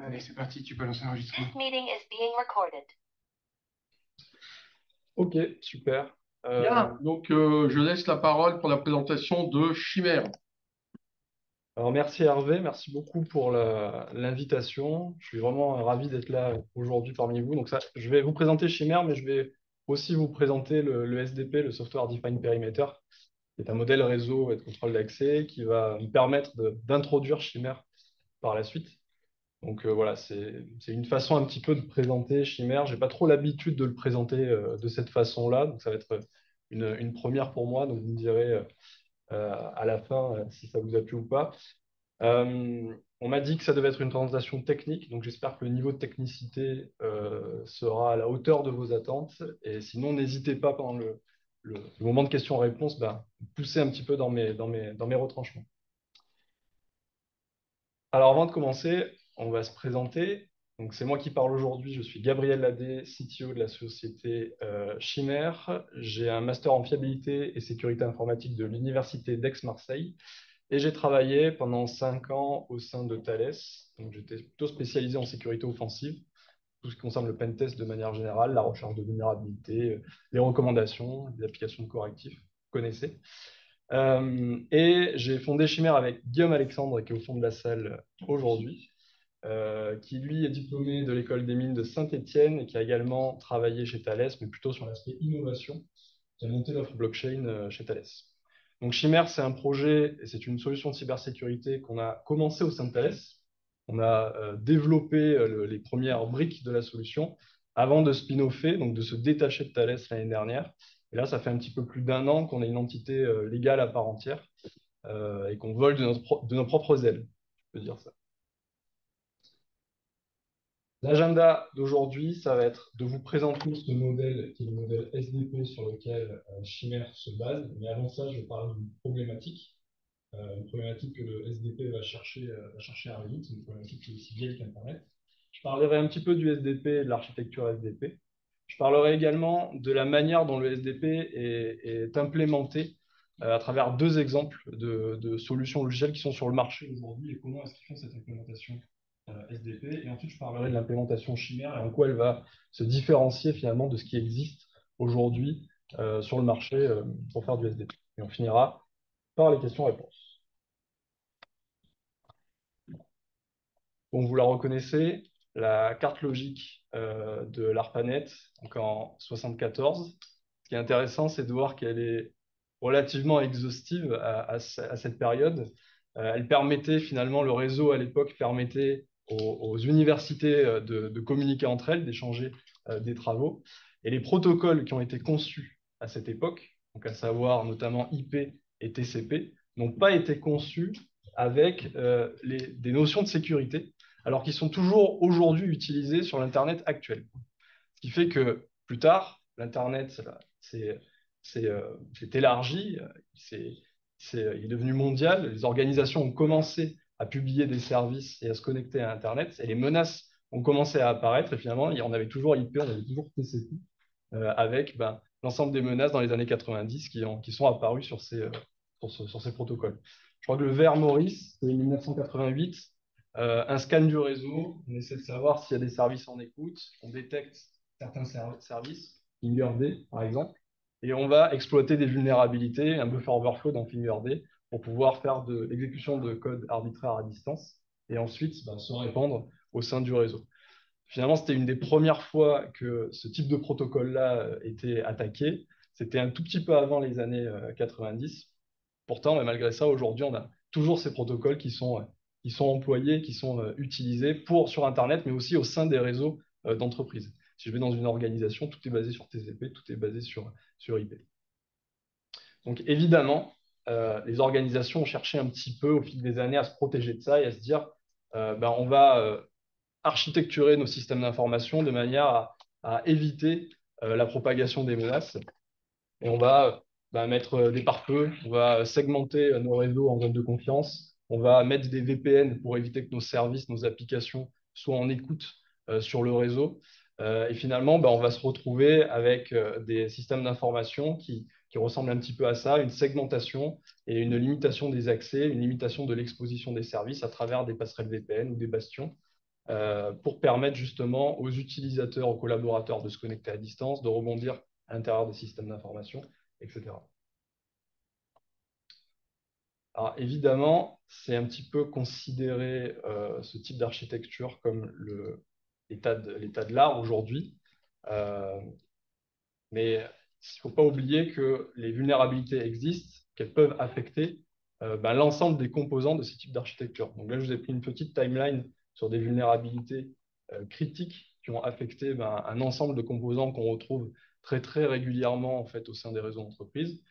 Allez, c'est parti, tu peux lancer l'enregistrement. This meeting is being recorded. Ok, super. Bien, donc je laisse la parole pour la présentation de Chimère. Alors merci Hervé, merci beaucoup pour l'invitation. Je suis vraiment ravi d'être là aujourd'hui parmi vous. Donc ça, je vais vous présenter Chimère, mais je vais aussi vous présenter le SDP, le Software Defined Perimeter, qui est un modèle réseau et de contrôle d'accès qui va me permettre d'introduire Chimère par la suite. Donc voilà, c'est une façon un petit peu de présenter Chimère. J'ai pas trop l'habitude de le présenter de cette façon-là, donc ça va être une première pour moi. Donc vous me direz à la fin si ça vous a plu ou pas. On m'a dit que ça devait être une présentation technique, donc j'espère que le niveau de technicité sera à la hauteur de vos attentes. Et sinon, n'hésitez pas pendant le moment de questions-réponses, ben, pousser un petit peu dans mes retranchements. Alors avant de commencer, on va se présenter. Donc c'est moi qui parle aujourd'hui. Je suis Gabriel Ladé, CTO de la société Chimère. J'ai un master en fiabilité et sécurité informatique de l'université d'Aix-Marseille. Et j'ai travaillé pendant 5 ans au sein de Thales. Donc, j'étais plutôt spécialisé en sécurité offensive, tout ce qui concerne le pentest de manière générale, la recherche de vulnérabilité, les recommandations, les applications de correctifs, vous connaissez. Et j'ai fondé Chimère avec Guillaume Alexandre, qui est au fond de la salle aujourd'hui, qui lui est diplômé de l'école des mines de Saint-Étienne et qui a également travaillé chez Thales, mais plutôt sur l'aspect innovation, qui a monté l'offre blockchain chez Thales. Donc Chimère, c'est un projet et c'est une solution de cybersécurité qu'on a commencé au sein de Thales. On a développé les premières briques de la solution avant de spin-offer, donc de se détacher de Thales l'année dernière. Et là, ça fait un petit peu plus d'un an qu'on est une entité légale à part entière et qu'on vole de nos propres ailes, je peux dire ça. L'agenda d'aujourd'hui, ça va être de vous présenter ce modèle qui est le modèle SDP sur lequel Chimère se base. Mais avant ça, je vais parler d'une problématique. Une problématique que le SDP va chercher à résoudre. C'est une problématique qui est aussi vieille qu'Internet. Je parlerai un petit peu du SDP et de l'architecture SDP. Je parlerai également de la manière dont le SDP est implémenté à travers deux exemples de solutions logicielles qui sont sur le marché aujourd'hui et comment est-ce qu'ils font cette implémentation SDP. Et ensuite, je parlerai de l'implémentation Chimère et en quoi elle va se différencier finalement de ce qui existe aujourd'hui sur le marché pour faire du SDP. Et on finira par les questions-réponses. Donc, vous la reconnaissez, la carte logique de l'ARPANET, donc en 74. Ce qui est intéressant, c'est de voir qu'elle est relativement exhaustive à cette période. Elle permettait finalement, le réseau à l'époque permettait aux universités de communiquer entre elles, d'échanger des travaux. Et les protocoles qui ont été conçus à cette époque, donc à savoir notamment IP et TCP, n'ont pas été conçus avec des notions de sécurité, alors qu'ils sont toujours aujourd'hui utilisés sur l'Internet actuel. Ce qui fait que plus tard, l'Internet s'est élargi, il est devenu mondial, les organisations ont commencé à publier des services et à se connecter à Internet, et les menaces ont commencé à apparaître, et finalement, on avait toujours IP, on avait toujours TCP, avec l'ensemble des menaces dans les années 90 qui sont apparues sur ces protocoles. Je crois que le ver Maurice, c'est 1988, un scan du réseau, on essaie de savoir s'il y a des services en écoute, on détecte certains services, FingerD par exemple, et on va exploiter des vulnérabilités, un buffer overflow dans FingerD pour pouvoir faire de l'exécution de code arbitraire à distance et ensuite se répandre au sein du réseau. Finalement, c'était une des premières fois que ce type de protocole-là était attaqué. C'était un tout petit peu avant les années 90. Pourtant, malgré ça, aujourd'hui, on a toujours ces protocoles qui sont employés, qui sont utilisés sur Internet, mais aussi au sein des réseaux d'entreprises. Si je vais dans une organisation, tout est basé sur TCP, tout est basé sur IP. Donc, évidemment, les organisations ont cherché un petit peu au fil des années à se protéger de ça et à se dire, on va architecturer nos systèmes d'information de manière à éviter la propagation des menaces. Et on va mettre des pare-feux, on va segmenter nos réseaux en zone de confiance, on va mettre des VPN pour éviter que nos services, nos applications soient en écoute sur le réseau. Et finalement, on va se retrouver avec des systèmes d'information qui ressemblent un petit peu à ça, une segmentation et une limitation des accès, une limitation de l'exposition des services à travers des passerelles VPN ou des bastions. pour permettre justement aux utilisateurs, aux collaborateurs de se connecter à distance, de rebondir à l'intérieur des systèmes d'information, etc. Alors évidemment, c'est un petit peu considéré ce type d'architecture comme l'état de l'art aujourd'hui. Euh, mais il ne faut pas oublier que les vulnérabilités existent, qu'elles peuvent affecter l'ensemble des composants de ce type d'architecture. Donc là, je vous ai pris une petite timeline sur des vulnérabilités critiques qui ont affecté un ensemble de composants qu'on retrouve très, très régulièrement en fait, au sein des réseaux d'entreprise.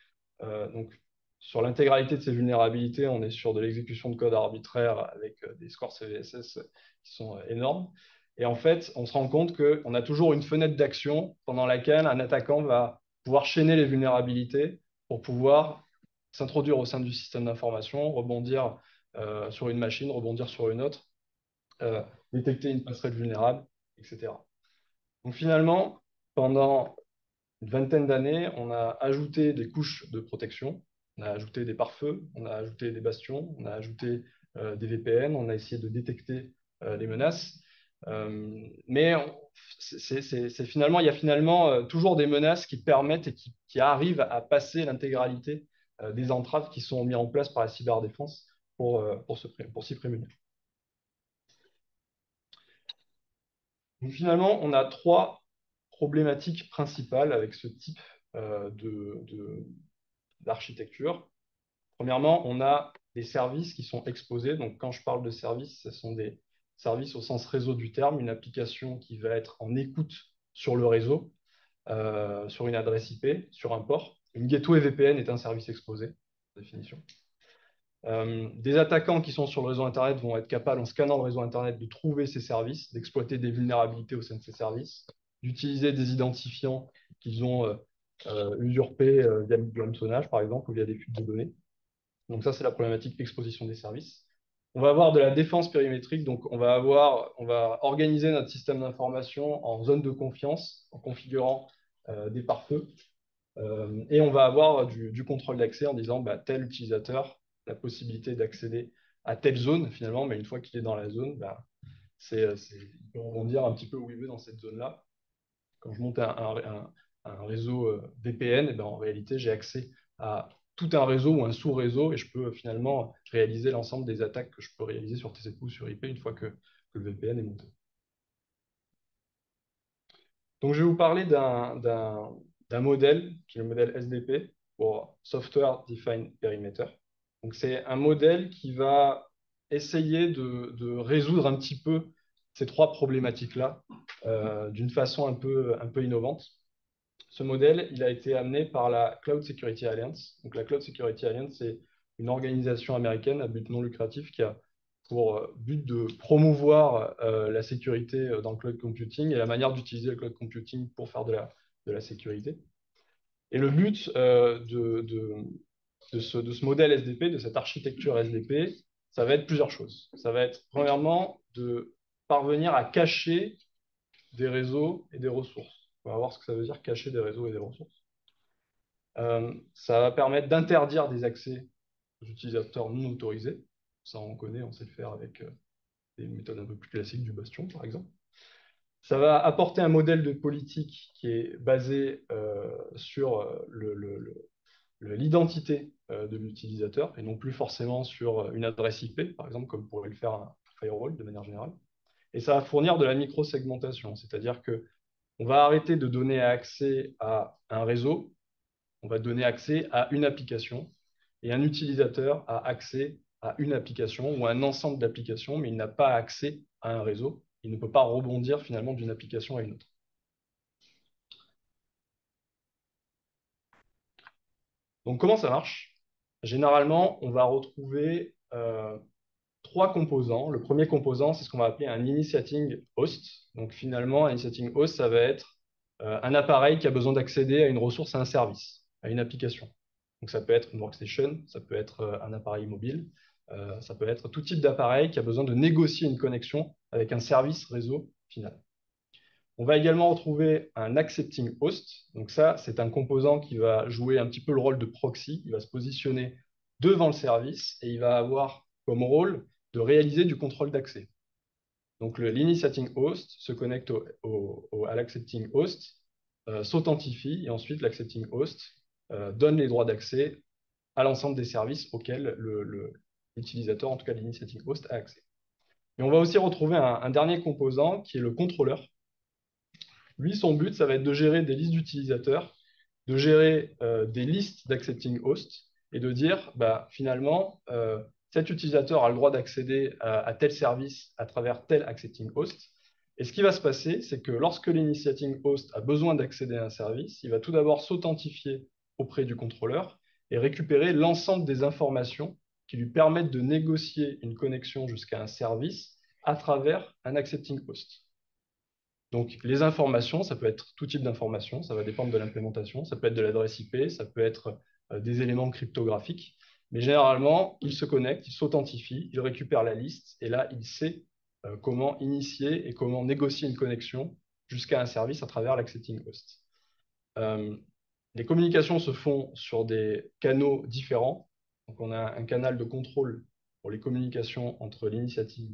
Donc, sur l'intégralité de ces vulnérabilités, on est sur de l'exécution de code arbitraire avec des scores CVSS qui sont énormes. Et en fait, on se rend compte qu'on a toujours une fenêtre d'action pendant laquelle un attaquant va pouvoir chaîner les vulnérabilités pour pouvoir s'introduire au sein du système d'information, rebondir sur une machine, rebondir sur une autre, détecter une passerelle vulnérable, etc. Donc finalement, pendant une vingtaine d'années, on a ajouté des couches de protection, on a ajouté des pare-feux, on a ajouté des bastions, on a ajouté des VPN, on a essayé de détecter les menaces. Mais finalement, il y a finalement toujours des menaces qui permettent et qui arrivent à passer l'intégralité des entraves qui sont mises en place par la cyberdéfense pour s'y prémunir. Donc finalement, on a trois problématiques principales avec ce type d'architecture. Premièrement, on a des services qui sont exposés. Donc, quand je parle de services, ce sont des services au sens réseau du terme, une application qui va être en écoute sur le réseau, sur une adresse IP, sur un port. Une gateway VPN est un service exposé, par définition. Des attaquants qui sont sur le réseau Internet vont être capables, en scannant le réseau Internet, de trouver ces services, d'exploiter des vulnérabilités au sein de ces services, d'utiliser des identifiants qu'ils ont usurpés via le hameçonnage, par exemple, ou via des fuites de données. Donc ça, c'est la problématique exposition des services. On va avoir de la défense périmétrique, donc on va organiser notre système d'information en zone de confiance, en configurant des pare-feux. Et on va avoir du contrôle d'accès en disant tel utilisateur a la possibilité d'accéder à telle zone finalement, mais une fois qu'il est dans la zone, il peut rebondir un petit peu où il veut dans cette zone-là. Quand je monte un réseau VPN, en réalité, j'ai accès à tout un réseau ou un sous-réseau et je peux finalement réaliser l'ensemble des attaques que je peux réaliser sur TCP ou sur IP une fois que le VPN est monté. Donc, je vais vous parler d'un modèle qui est le modèle SDP pour Software Defined Perimeter. Donc, c'est un modèle qui va essayer de résoudre un petit peu ces trois problématiques-là d'une façon un peu innovante. Ce modèle, il a été amené par la Cloud Security Alliance. Donc, la Cloud Security Alliance, c'est une organisation américaine à but non lucratif qui a pour but de promouvoir la sécurité dans le cloud computing et la manière d'utiliser le cloud computing pour faire de la sécurité. Et le but de ce modèle SDP, de cette architecture SDP, ça va être plusieurs choses. Ça va être, premièrement, de parvenir à cacher des réseaux et des ressources. On va voir ce que ça veut dire cacher des réseaux et des ressources. Ça va permettre d'interdire des accès aux utilisateurs non autorisés. Ça, on connaît, on sait le faire avec des méthodes un peu plus classiques du bastion, par exemple. Ça va apporter un modèle de politique qui est basé sur l'identité de l'utilisateur et non plus forcément sur une adresse IP, par exemple, comme pourrait le faire un firewall de manière générale. Et ça va fournir de la micro-segmentation, c'est-à-dire qu'on va arrêter de donner accès à un réseau, on va donner accès à une application, et un utilisateur a accès à une application ou à un ensemble d'applications, mais il n'a pas accès à un réseau. Il ne peut pas rebondir finalement d'une application à une autre. Donc, comment ça marche? Généralement, on va retrouver trois composants. Le premier composant, c'est ce qu'on va appeler un initiating host. Donc, finalement, un initiating host, ça va être un appareil qui a besoin d'accéder à une ressource, à un service, à une application. Donc, ça peut être une workstation, ça peut être un appareil mobile, ça peut être tout type d'appareil qui a besoin de négocier une connexion avec un service réseau final. On va également retrouver un accepting host. Donc ça, c'est un composant qui va jouer un petit peu le rôle de proxy. Il va se positionner devant le service et il va avoir comme rôle de réaliser du contrôle d'accès. Donc l'initiating host se connecte à l'accepting host, s'authentifie, et ensuite l'accepting host donne les droits d'accès à l'ensemble des services auxquels l'utilisateur, en tout cas l'initiating host, a accès. Et on va aussi retrouver un dernier composant qui est le contrôleur. Lui, son but, ça va être de gérer des listes d'utilisateurs, de gérer des listes d'accepting host et de dire, bah, finalement, cet utilisateur a le droit d'accéder à tel service à travers tel accepting host. Et ce qui va se passer, c'est que lorsque l'initiating host a besoin d'accéder à un service, il va tout d'abord s'authentifier auprès du contrôleur et récupérer l'ensemble des informations qui lui permettent de négocier une connexion jusqu'à un service à travers un accepting host. Donc, les informations, ça peut être tout type d'informations, ça va dépendre de l'implémentation, ça peut être de l'adresse IP, ça peut être des éléments cryptographiques, mais généralement, il se connecte, il s'authentifie, il récupère la liste, et là, il sait comment initier et comment négocier une connexion jusqu'à un service à travers l'accepting host. Les communications se font sur des canaux différents. Donc, on a un canal de contrôle pour les communications entre l'initiative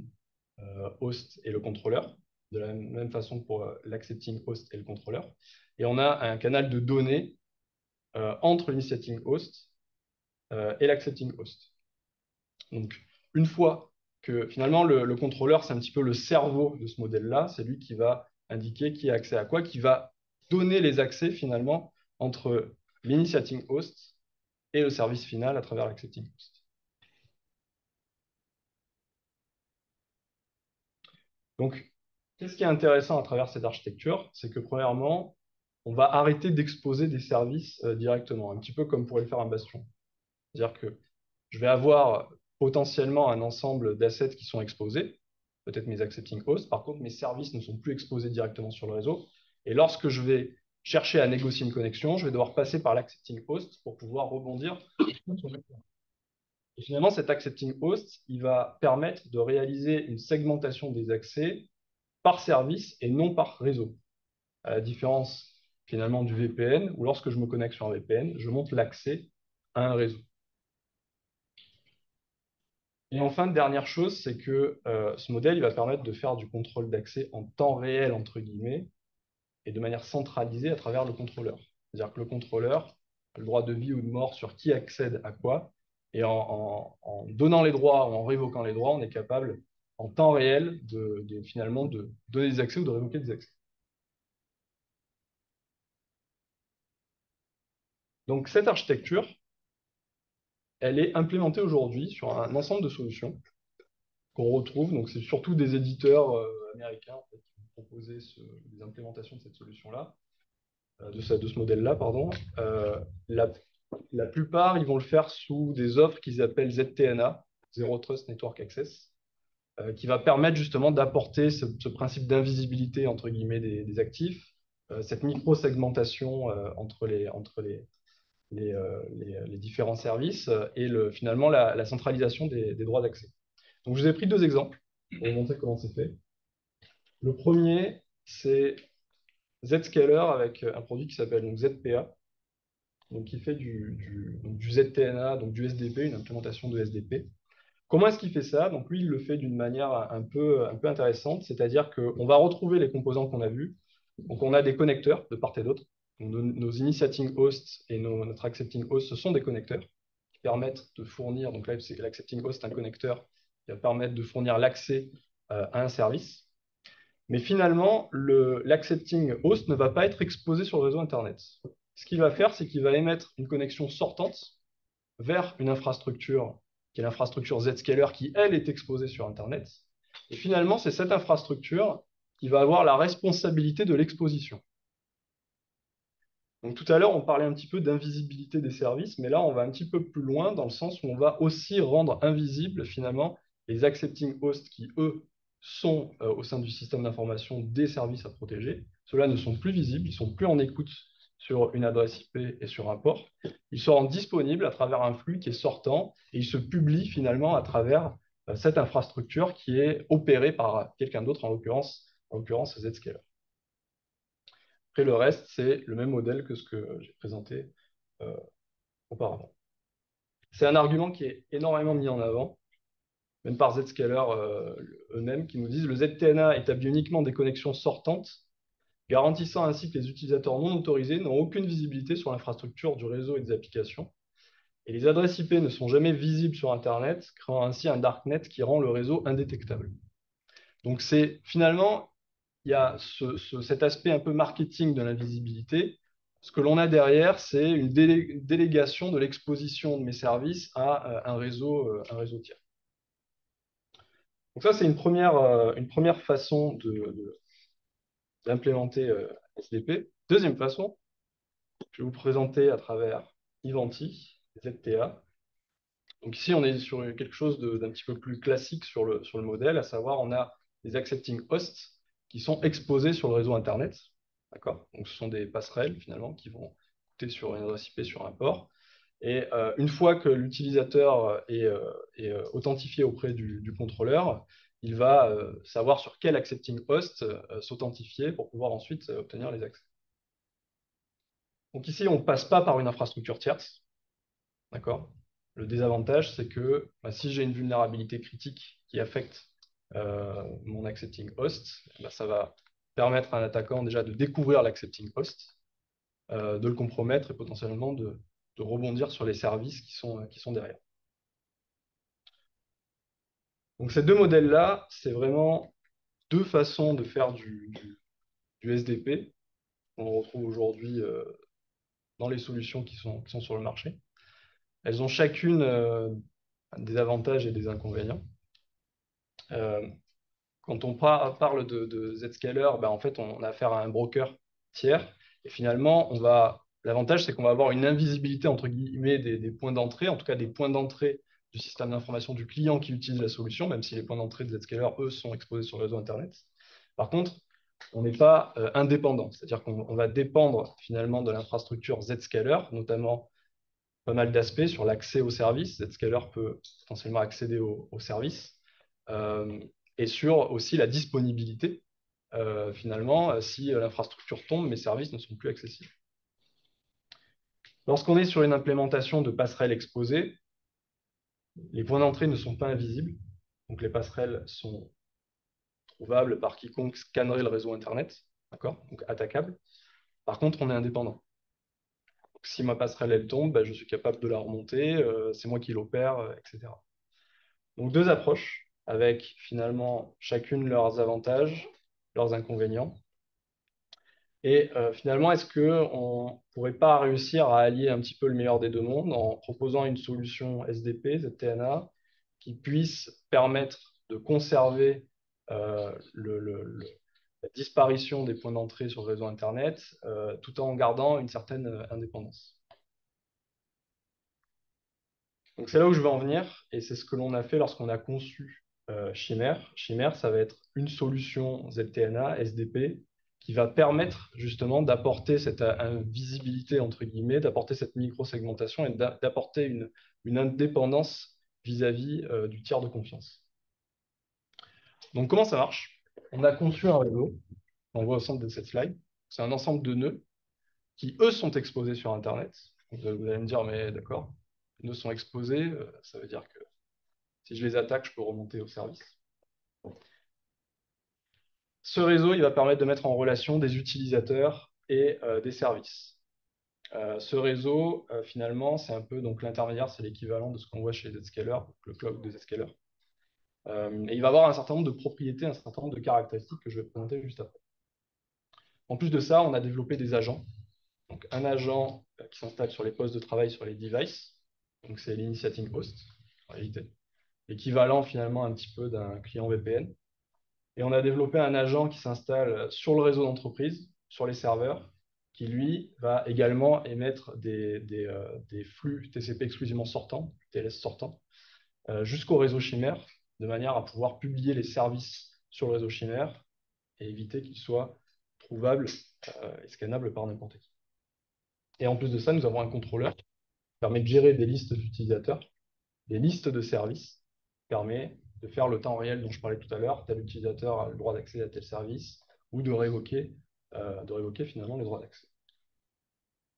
host et le contrôleur, de la même façon pour l'accepting host et le contrôleur. Et on a un canal de données entre l'initiating host et l'accepting host. Donc, une fois que finalement le contrôleur, c'est un petit peu le cerveau de ce modèle-là, c'est lui qui va indiquer qui a accès à quoi, qui va donner les accès finalement entre l'initiating host et le service final à travers l'accepting host. Donc, qu'est-ce qui est intéressant à travers cette architecture? C'est que premièrement, on va arrêter d'exposer des services directement, un petit peu comme pourrait le faire un bastion. C'est-à-dire que je vais avoir potentiellement un ensemble d'assets qui sont exposés, peut-être mes accepting hosts, par contre mes services ne sont plus exposés directement sur le réseau, et lorsque je vais chercher à négocier une connexion, je vais devoir passer par l'accepting host pour pouvoir rebondir. Et finalement, cet accepting host, il va permettre de réaliser une segmentation des accès par service et non par réseau. À la différence finalement du VPN, où lorsque je me connecte sur un VPN, je montre l'accès à un réseau. Et enfin, dernière chose, c'est que ce modèle il va permettre de faire du contrôle d'accès en temps réel, entre guillemets, et de manière centralisée à travers le contrôleur. C'est-à-dire que le contrôleur a le droit de vie ou de mort sur qui accède à quoi, et en donnant les droits ou en révoquant les droits, on est capable en temps réel finalement de donner des accès ou de révoquer des accès. Donc cette architecture, elle est implémentée aujourd'hui sur un ensemble de solutions qu'on retrouve. Donc, c'est surtout des éditeurs américains en fait, qui vont proposer des implémentations de cette solution-là, de ce modèle-là, pardon. La plupart, ils vont le faire sous des offres qu'ils appellent ZTNA, Zero Trust Network Access, qui va permettre justement d'apporter ce principe d'invisibilité entre guillemets des actifs, cette micro-segmentation entre les différents services et finalement la centralisation des droits d'accès. Donc, je vous ai pris deux exemples pour vous montrer comment c'est fait. Le premier, c'est Zscaler avec un produit qui s'appelle ZPA, donc qui fait du ZTNA, donc du SDP, une implémentation de SDP. Comment est-ce qu'il fait ça? Donc lui, il le fait d'une manière un peu intéressante, c'est-à-dire qu'on va retrouver les composants qu'on a vus. Donc on a des connecteurs de part et d'autre. Nos initiating hosts et notre accepting host, ce sont des connecteurs qui permettent de fournir, donc là, l'accepting host, un connecteur qui va permettre de fournir l'accès à un service. Mais finalement, l'accepting host ne va pas être exposé sur le réseau Internet. Ce qu'il va faire, c'est qu'il va émettre une connexion sortante vers une infrastructure qui est l'infrastructure Zscaler qui, elle, est exposée sur Internet. Et finalement, c'est cette infrastructure qui va avoir la responsabilité de l'exposition. Donc tout à l'heure, on parlait un petit peu d'invisibilité des services, mais là, on va un petit peu plus loin dans le sens où on va aussi rendre invisibles finalement les accepting hosts qui, eux, sont au sein du système d'information des services à protéger. Ceux-là ne sont plus visibles, ils ne sont plus en écoute sur une adresse IP et sur un port. Ils sont disponibles à travers un flux qui est sortant et ils se publient finalement à travers cette infrastructure qui est opérée par quelqu'un d'autre, en l'occurrence Zscaler. Après, le reste, c'est le même modèle que ce que j'ai présenté auparavant. C'est un argument qui est énormément mis en avant, même par Zscaler eux-mêmes, qui nous disent le ZTNA établit uniquement des connexions sortantes, garantissant ainsi que les utilisateurs non autorisés n'ont aucune visibilité sur l'infrastructure du réseau et des applications. Et les adresses IP ne sont jamais visibles sur Internet, créant ainsi un darknet qui rend le réseau indétectable. Donc c'est finalement, il y a cet aspect un peu marketing de l'invisibilité. Ce que l'on a derrière, c'est une délégation de l'exposition de mes services à un réseau tiers. Donc ça, c'est une première façon d'implémenter SDP. Deuxième façon, je vais vous présenter à travers Ivanti, ZTA. Donc ici, on est sur quelque chose d'un petit peu plus classique sur le modèle, à savoir on a des accepting hosts qui sont exposés sur le réseau Internet. D'accord? Donc ce sont des passerelles finalement qui vont coûter sur une adresse IP sur un port. Et une fois que l'utilisateur est authentifié auprès du contrôleur, il va savoir sur quel accepting host s'authentifier pour pouvoir ensuite obtenir les accès. Donc ici, on ne passe pas par une infrastructure tierce. D'accord? Le désavantage, c'est que si j'ai une vulnérabilité critique qui affecte mon accepting host, ça va permettre à un attaquant déjà de découvrir l'accepting host, de le compromettre et potentiellement de rebondir sur les services qui sont derrière. Donc ces deux modèles-là, c'est vraiment deux façons de faire du SDP qu'on retrouve aujourd'hui dans les solutions qui sont sur le marché. Elles ont chacune des avantages et des inconvénients. Quand on parle de Zscaler, en fait, on a affaire à un broker tiers. Et finalement, l'avantage, c'est qu'on va avoir une invisibilité, entre guillemets, des points d'entrée, en tout cas des points d'entrée du système d'information du client qui utilise la solution, même si les points d'entrée de Zscaler, eux, sont exposés sur le réseau Internet. Par contre, on n'est pas indépendant, c'est-à-dire qu'on va dépendre finalement de l'infrastructure Zscaler, notamment pas mal d'aspects sur l'accès aux services. Zscaler peut potentiellement accéder aux services. Et sur aussi la disponibilité. Finalement, si l'infrastructure tombe, mes services ne sont plus accessibles. Lorsqu'on est sur une implémentation de passerelles exposées, les points d'entrée ne sont pas invisibles. Donc les passerelles sont trouvables par quiconque scannerait le réseau Internet, d'accord? Donc attaquable. Par contre, on est indépendant. Donc, si ma passerelle elle tombe, je suis capable de la remonter, c'est moi qui l'opère, etc. Donc deux approches avec finalement chacune leurs avantages, leurs inconvénients. Et finalement, est-ce qu'on ne pourrait pas réussir à allier un petit peu le meilleur des deux mondes en proposant une solution SDP, ZTNA, qui puisse permettre de conserver la disparition des points d'entrée sur le réseau Internet tout en gardant une certaine indépendance? Donc c'est là où je veux en venir, et c'est ce que l'on a fait lorsqu'on a conçu Chimère. Chimère, ça va être une solution ZTNA, SDP, qui va permettre justement d'apporter cette invisibilité, entre guillemets, d'apporter cette micro-segmentation et d'apporter une indépendance vis-à-vis du tiers de confiance. Donc comment ça marche? On a conçu un réseau, on voit au centre de cette slide, c'est un ensemble de nœuds qui, eux, sont exposés sur Internet. Donc, vous allez me dire, mais d'accord, les nœuds sont exposés, ça veut dire que si je les attaque, je peux remonter au service. Ce réseau, il va permettre de mettre en relation des utilisateurs et des services. Ce réseau, finalement, c'est un peu donc l'intermédiaire, c'est l'équivalent de ce qu'on voit chez Zscaler, le cloud de Zscaler. Et il va avoir un certain nombre de propriétés, un certain nombre de caractéristiques que je vais présenter juste après. En plus de ça, on a développé des agents. Donc un agent qui s'installe sur les postes de travail sur les devices, donc c'est l'initiating host, en réalité, équivalent finalement un petit peu d'un client VPN. Et on a développé un agent qui s'installe sur le réseau d'entreprise, sur les serveurs, qui lui va également émettre des flux TCP exclusivement sortants, TLS sortants, jusqu'au réseau Chimère, de manière à pouvoir publier les services sur le réseau Chimère et éviter qu'ils soient trouvables et scannables par n'importe qui. Et en plus de ça, nous avons un contrôleur qui permet de gérer des listes d'utilisateurs, des listes de services, qui permet de faire le temps réel dont je parlais tout à l'heure. Tel utilisateur a le droit d'accéder à tel service, ou de révoquer finalement les droits d'accès.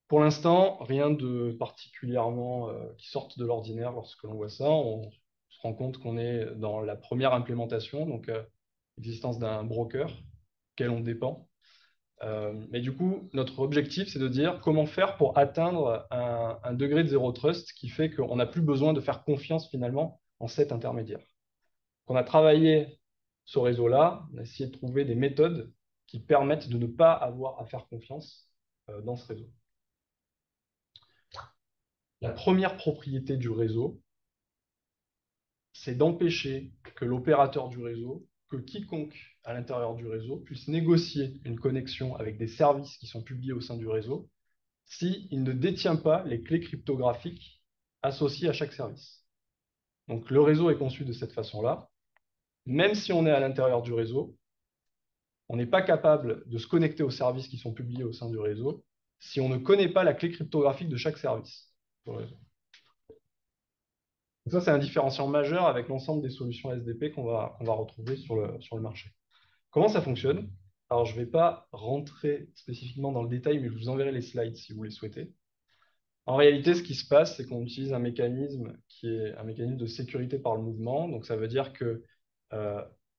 Pour l'instant, rien de particulièrement qui sorte de l'ordinaire lorsque l'on voit ça. On se rend compte qu'on est dans la première implémentation, donc l'existence d'un broker auquel on dépend. Mais du coup, notre objectif, c'est de dire comment faire pour atteindre un degré de zéro trust qui fait qu'on n'a plus besoin de faire confiance finalement en cet intermédiaire. On a travaillé ce réseau-là, on a essayé de trouver des méthodes qui permettent de ne pas avoir à faire confiance dans ce réseau. La première propriété du réseau, c'est d'empêcher que l'opérateur du réseau, que quiconque à l'intérieur du réseau puisse négocier une connexion avec des services qui sont publiés au sein du réseau s'il ne détient pas les clés cryptographiques associées à chaque service. Donc le réseau est conçu de cette façon-là. Même si on est à l'intérieur du réseau, on n'est pas capable de se connecter aux services qui sont publiés au sein du réseau si on ne connaît pas la clé cryptographique de chaque service sur le réseau. Donc ça, c'est un différenciant majeur avec l'ensemble des solutions SDP qu'on va retrouver sur le marché. Comment ça fonctionne? Alors, je ne vais pas rentrer spécifiquement dans le détail, mais je vous enverrai les slides si vous les souhaitez. En réalité, ce qui se passe, c'est qu'on utilise un mécanisme qui est un mécanisme de sécurité par le mouvement. Donc, ça veut dire que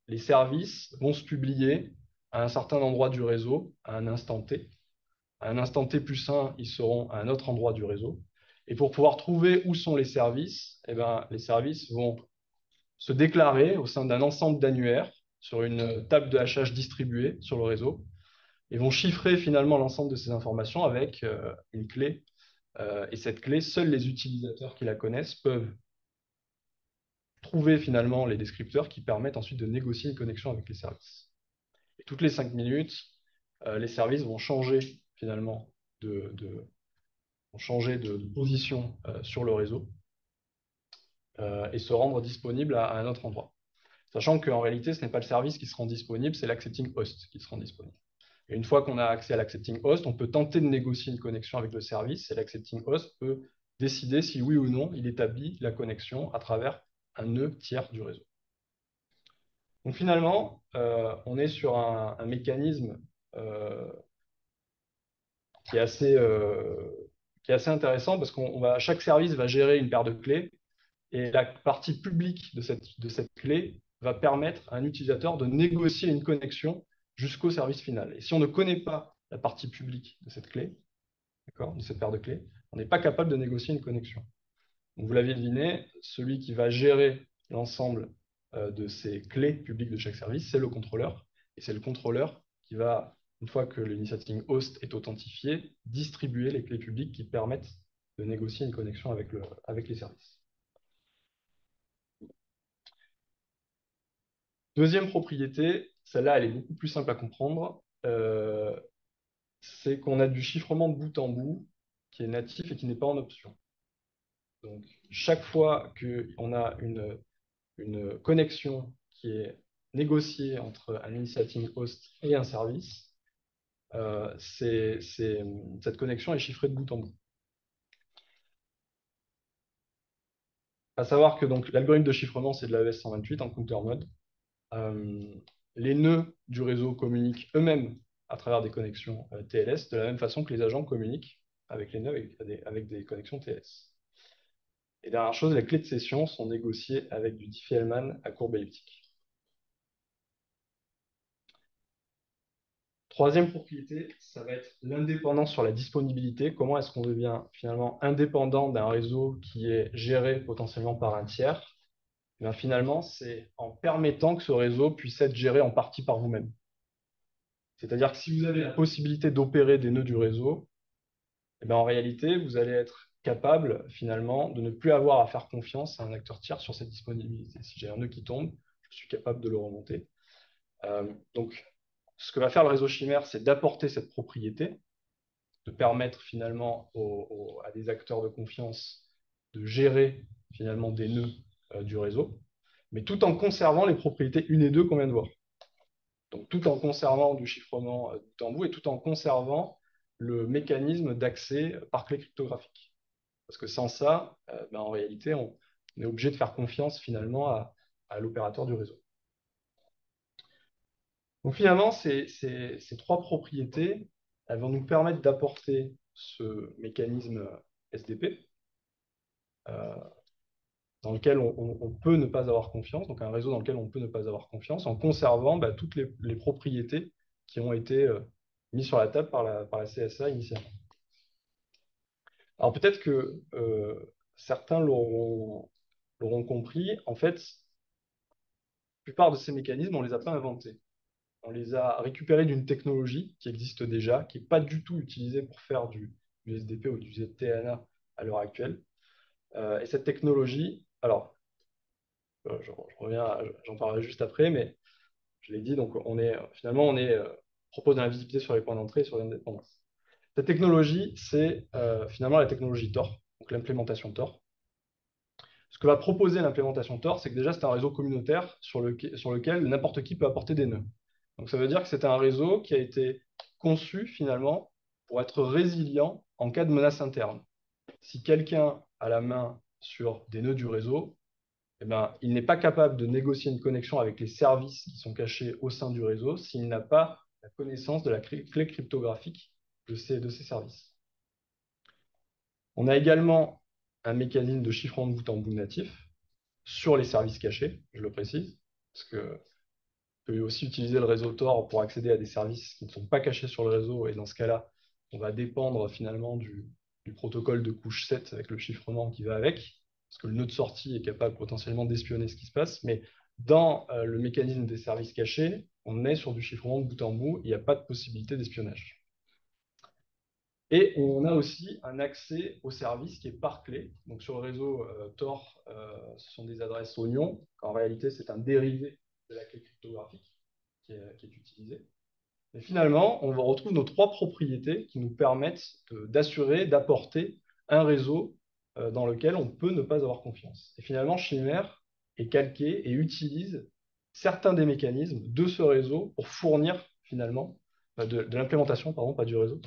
les services vont se publier à un certain endroit du réseau, à un instant T. À un instant T plus 1, ils seront à un autre endroit du réseau. Et pour pouvoir trouver où sont les services, eh ben, les services vont se déclarer au sein d'un ensemble d'annuaires sur une table de hachage distribuée sur le réseau et vont chiffrer finalement l'ensemble de ces informations avec une clé. Et cette clé, seuls les utilisateurs qui la connaissent peuvent trouver finalement les descripteurs qui permettent ensuite de négocier une connexion avec les services. Et toutes les 5 minutes, les services vont changer finalement vont changer de position sur le réseau et se rendre disponible à un autre endroit. Sachant qu'en réalité, ce n'est pas le service qui se rend disponible, c'est l'accepting host qui se rend disponible. Et une fois qu'on a accès à l'accepting host, on peut tenter de négocier une connexion avec le service et l'accepting host peut décider si oui ou non il établit la connexion à travers un nœud tiers du réseau. Donc finalement, on est sur un mécanisme qui est assez intéressant parce chaque service va gérer une paire de clés et la partie publique de cette clé va permettre à un utilisateur de négocier une connexion jusqu'au service final. Et si on ne connaît pas la partie publique de cette clé, de cette paire de clés, on n'est pas capable de négocier une connexion. Donc, vous l'avez deviné, celui qui va gérer l'ensemble de ces clés publiques de chaque service, c'est le contrôleur. Et c'est le contrôleur qui va, une fois que l'initiating host est authentifié, distribuer les clés publiques qui permettent de négocier une connexion avec les services. Deuxième propriété, celle-là, elle est beaucoup plus simple à comprendre, c'est qu'on a du chiffrement de bout en bout qui est natif et qui n'est pas en option. Donc, chaque fois qu'on a une connexion qui est négociée entre un initiating host et un service, cette connexion est chiffrée de bout en bout. À savoir que l'algorithme de chiffrement, c'est de l'AES 128 en counter mode. Les nœuds du réseau communiquent eux-mêmes à travers des connexions TLS, de la même façon que les agents communiquent avec les nœuds avec des connexions TLS. Et dernière chose, les clés de session sont négociées avec du Diffie-Hellman à courbe elliptique. Troisième propriété, ça va être l'indépendance sur la disponibilité. Comment est-ce qu'on devient finalement indépendant d'un réseau qui est géré potentiellement par un tiers? Et bien, finalement, c'est en permettant que ce réseau puisse être géré en partie par vous-même. C'est-à-dire que si vous avez la possibilité d'opérer des nœuds du réseau, et bien en réalité, vous allez être capable finalement de ne plus avoir à faire confiance à un acteur tiers sur cette disponibilité. Si j'ai un nœud qui tombe, je suis capable de le remonter. Donc, ce que va faire le réseau Chimère, c'est d'apporter cette propriété, de permettre finalement à des acteurs de confiance de gérer finalement des nœuds du réseau, mais tout en conservant les propriétés 1 et 2 qu'on vient de voir. Donc, tout en conservant du chiffrement bout en bout et tout en conservant le mécanisme d'accès par clé cryptographique. Parce que sans ça, en réalité, on est obligé de faire confiance finalement à l'opérateur du réseau. Donc finalement, ces 3 propriétés, elles vont nous permettre d'apporter ce mécanisme SDP dans lequel on peut ne pas avoir confiance, donc un réseau dans lequel on peut ne pas avoir confiance, en conservant toutes les propriétés qui ont été mises sur la table par la CSA initialement. Alors peut-être que certains l'auront compris, en fait, la plupart de ces mécanismes, on ne les a pas inventés. On les a récupérés d'une technologie qui existe déjà, qui n'est pas du tout utilisée pour faire du SDP ou du ZTNA à l'heure actuelle. Et cette technologie, alors, je reviens, j'en parlerai juste après, mais je l'ai dit, donc finalement, propose de l'invisibilité sur les points d'entrée et sur l'indépendance. Cette technologie, c'est finalement la technologie Tor, donc l'implémentation Tor. Ce que va proposer l'implémentation Tor, c'est que déjà, c'est un réseau communautaire sur lequel n'importe qui peut apporter des nœuds. Donc ça veut dire que c'est un réseau qui a été conçu finalement pour être résilient en cas de menace interne. Si quelqu'un a la main sur des nœuds du réseau, eh ben, il n'est pas capable de négocier une connexion avec les services qui sont cachés au sein du réseau s'il n'a pas la connaissance de la clé cryptographique de ces services. On a également un mécanisme de chiffrement de bout en bout natif sur les services cachés, je le précise, parce que peut aussi utiliser le réseau Tor pour accéder à des services qui ne sont pas cachés sur le réseau, et dans ce cas-là, on va dépendre finalement du protocole de couche 7 avec le chiffrement qui va avec, parce que le nœud de sortie est capable potentiellement d'espionner ce qui se passe, mais dans le mécanisme des services cachés, on est sur du chiffrement de bout en bout, il n'y a pas de possibilité d'espionnage. Et on a aussi un accès au service qui est par clé. Donc sur le réseau Tor, ce sont des adresses oignons. En réalité, c'est un dérivé de la clé cryptographique qui est utilisée. Et finalement, on retrouve nos trois propriétés qui nous permettent d'assurer, d'apporter un réseau dans lequel on peut ne pas avoir confiance. Et finalement, Chimère est calqué et utilise certains des mécanismes de ce réseau pour fournir finalement, de l'implémentation, pardon, pas du réseau,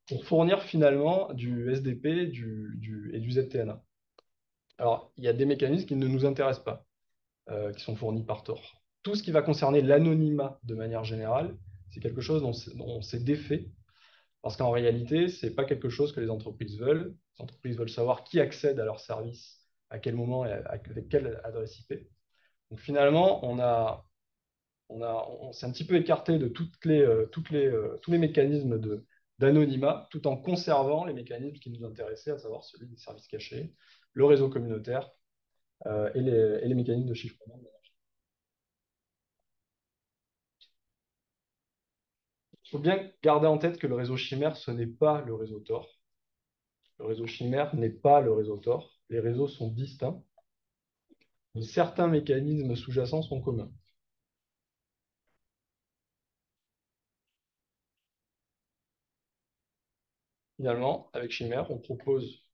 pour fournir finalement du SDP et du ZTNA. Alors, il y a des mécanismes qui ne nous intéressent pas, qui sont fournis par Tor. Tout ce qui va concerner l'anonymat de manière générale, c'est quelque chose dont on s'est défait, parce qu'en réalité, ce n'est pas quelque chose que les entreprises veulent. Les entreprises veulent savoir qui accède à leurs services, à quel moment et avec quelle adresse IP. Donc finalement, on s'est un petit peu écarté de tous les mécanismes d'anonymat, tout en conservant les mécanismes qui nous intéressaient, à savoir celui des services cachés, le réseau communautaire et les mécanismes de chiffrement. Il faut bien garder en tête que le réseau Chimère, ce n'est pas le réseau Tor. Le réseau Chimère n'est pas le réseau Tor. Les réseaux sont distincts. Mais certains mécanismes sous-jacents sont communs. Finalement, avec Chimère, on propose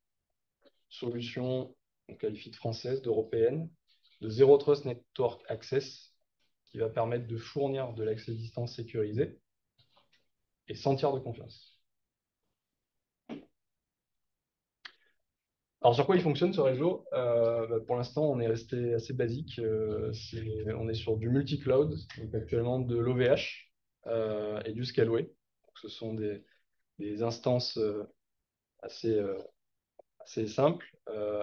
une solution, on qualifie de française, d'européenne, de Zero Trust Network Access, qui va permettre de fournir de l'accès à distance sécurisé et sans tiers de confiance. Alors, sur quoi il fonctionne ce réseau? Pour l'instant, on est resté assez basique. On est sur du multi-cloud, donc actuellement de l'OVH et du Scaleway. Donc, ce sont des instances assez, assez simples.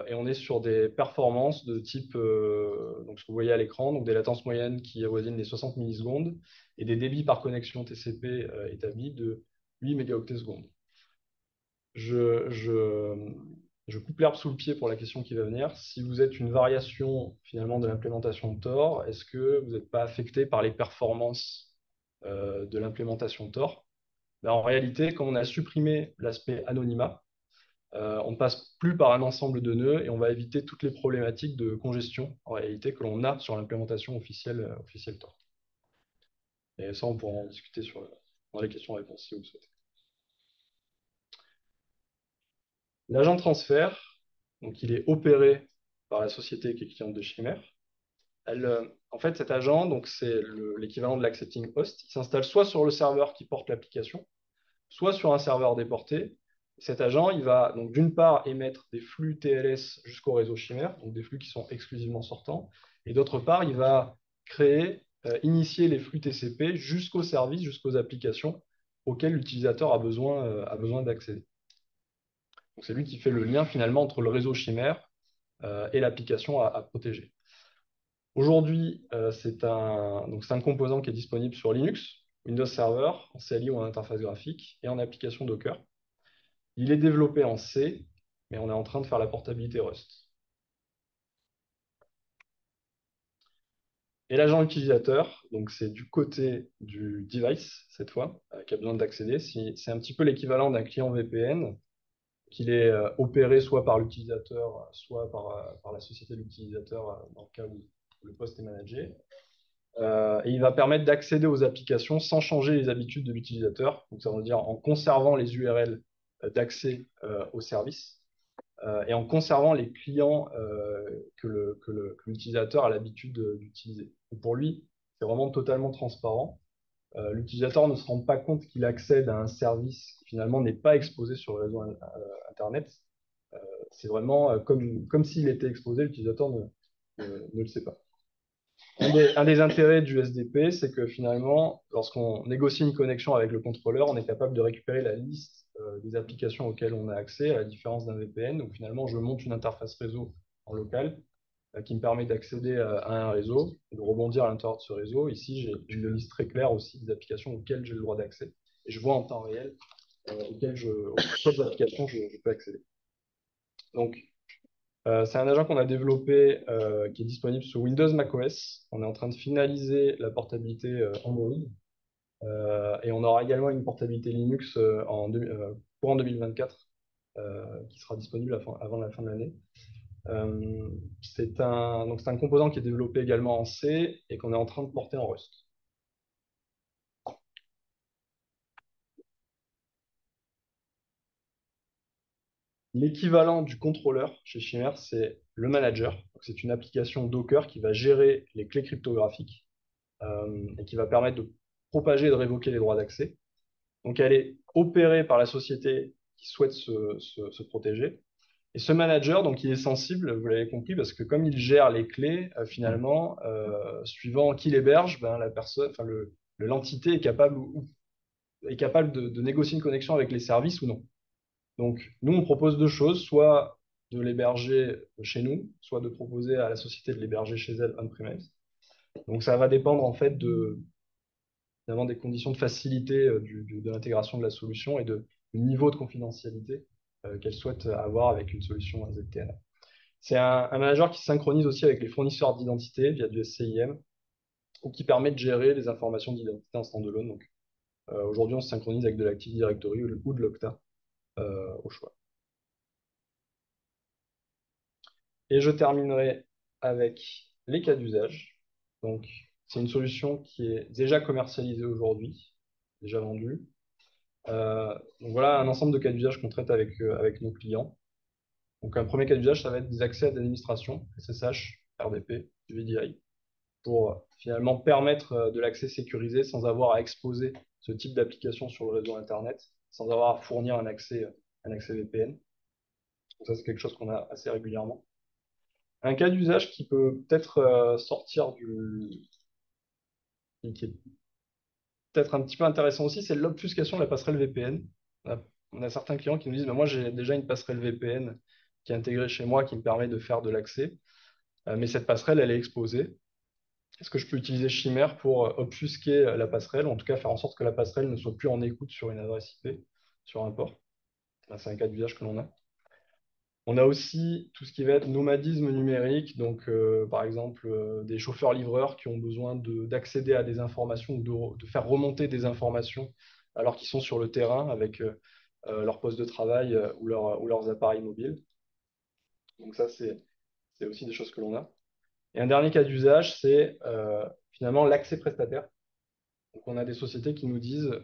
Et on est sur des performances de type, donc ce que vous voyez à l'écran, donc des latences moyennes qui avoisinent les 60 millisecondes et des débits par connexion TCP établis de 8 mégaoctets secondes. Je coupe l'herbe sous le pied pour la question qui va venir. Si vous êtes une variation finalement de l'implémentation de Tor, est-ce que vous n'êtes pas affecté par les performances de l'implémentation Tor? En réalité, quand on a supprimé l'aspect anonymat, on ne passe plus par un ensemble de nœuds et on va éviter toutes les problématiques de congestion en réalité que l'on a sur l'implémentation officielle Tor. Et ça, on pourra en discuter dans les questions-réponses si vous le souhaitez. L'agent de transfert, donc il est opéré par la société qui est cliente de Chimère. En fait, cet agent, donc c'est l'équivalent de l'accepting host, il s'installe soit sur le serveur qui porte l'application, soit sur un serveur déporté. Cet agent, il va donc d'une part émettre des flux TLS jusqu'au réseau Chimère, donc des flux qui sont exclusivement sortants, et d'autre part, il va initier les flux TCP jusqu'au service, jusqu'aux applications auxquelles l'utilisateur a besoin d'accéder. Donc c'est lui qui fait le lien finalement entre le réseau Chimère et l'application à protéger. Aujourd'hui, c'est un composant qui est disponible sur Linux, Windows Server, en CLI ou en interface graphique, et en application Docker. Il est développé en C, mais on est en train de faire la portabilité Rust. Et l'agent utilisateur, donc c'est du côté du device, cette fois, qui a besoin d'accéder. C'est un petit peu l'équivalent d'un client VPN, qu'il est opéré soit par l'utilisateur, soit par la société de l'utilisateur, dans le cas où le poste est managé. Et il va permettre d'accéder aux applications sans changer les habitudes de l'utilisateur. Donc ça veut dire en conservant les URL d'accès au service et en conservant les clients que l'utilisateur a l'habitude d'utiliser. Pour lui, c'est vraiment totalement transparent. L'utilisateur ne se rend pas compte qu'il accède à un service qui finalement n'est pas exposé sur le réseau Internet. C'est vraiment comme s'il était exposé, l'utilisateur ne le sait pas. Un des intérêts du SDP, c'est que finalement, lorsqu'on négocie une connexion avec le contrôleur, on est capable de récupérer la liste des applications auxquelles on a accès, à la différence d'un VPN, où finalement je monte une interface réseau en local qui me permet d'accéder à un réseau et de rebondir à l'intérieur de ce réseau. Ici, j'ai une liste très claire aussi des applications auxquelles j'ai le droit d'accès. Et je vois en temps réel auxquelles applications je peux accéder. Donc, c'est un agent qu'on a développé qui est disponible sous Windows macOS. On est en train de finaliser la portabilité Android. Et on aura également une portabilité Linux courant 2024 qui sera disponible avant la fin de l'année. Donc c'est un composant qui est développé également en C et qu'on est en train de porter en Rust. L'équivalent du contrôleur chez Chimère, c'est le manager. C'est une application Docker qui va gérer les clés cryptographiques et qui va permettre de propager et de révoquer les droits d'accès. Donc elle est opérée par la société qui souhaite se protéger. Et ce manager, donc, il est sensible, vous l'avez compris, parce que comme il gère les clés, finalement, suivant qui l'héberge, ben, la personne, enfin, l'entité est capable, de négocier une connexion avec les services ou non. Donc, nous, on propose deux choses, soit de l'héberger chez nous, soit de proposer à la société de l'héberger chez elle on-premise. Donc, ça va dépendre, en fait, évidemment, des conditions de facilité de l'intégration de la solution et du niveau de confidentialité qu'elle souhaite avoir avec une solution ZTNA. C'est un manager qui synchronise aussi avec les fournisseurs d'identité via du SCIM ou qui permet de gérer les informations d'identité en standalone. Donc, aujourd'hui, on se synchronise avec de l'Active Directory ou de l'Okta au choix. Et je terminerai avec les cas d'usage. Donc, c'est une solution qui est déjà commercialisée aujourd'hui, déjà vendue. Donc voilà un ensemble de cas d'usage qu'on traite avec nos clients. Donc, un premier cas d'usage, ça va être des accès à l'administration, SSH, RDP, VDI, pour finalement permettre de l'accès sécurisé sans avoir à exposer ce type d'application sur le réseau Internet, sans avoir à fournir un accès VPN. Donc ça, c'est quelque chose qu'on a assez régulièrement. Un cas d'usage qui peut peut-être sortir qui est peut-être un petit peu intéressant aussi, c'est l'obfuscation de la passerelle VPN. On a certains clients qui nous disent, moi j'ai déjà une passerelle VPN qui est intégrée chez moi qui me permet de faire de l'accès, mais cette passerelle, elle est exposée. Est-ce que je peux utiliser Chimère pour obfusquer la passerelle, ou en tout cas faire en sorte que la passerelle ne soit plus en écoute sur une adresse IP, sur un port? C'est un cas d'usage que l'on a. On a aussi tout ce qui va être nomadisme numérique, donc par exemple des chauffeurs-livreurs qui ont besoin d'accéder à des informations ou de faire remonter des informations alors qu'ils sont sur le terrain avec leur poste de travail ou leurs appareils mobiles. Donc ça, c'est aussi des choses que l'on a. Et un dernier cas d'usage, c'est finalement l'accès prestataire. Donc on a des sociétés qui nous disent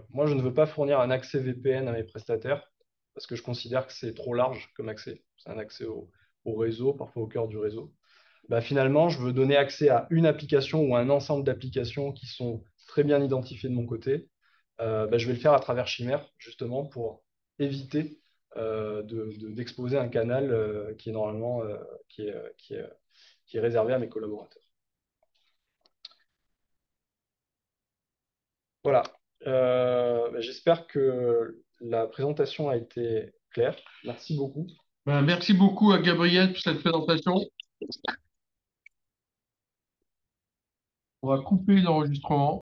moi, je ne veux pas fournir un accès VPN à mes prestataires parce que je considère que c'est trop large comme accès. C'est un accès au réseau, parfois au cœur du réseau. Bah, finalement, je veux donner accès à une application ou à un ensemble d'applications qui sont très bien identifiées de mon côté. Je vais le faire à travers Chimère, justement, pour éviter d'exposer un canal qui est normalement qui est réservé à mes collaborateurs. Voilà. J'espère que la présentation a été claire. Merci beaucoup. Ben, merci beaucoup à Gabriel pour cette présentation. On va couper l'enregistrement.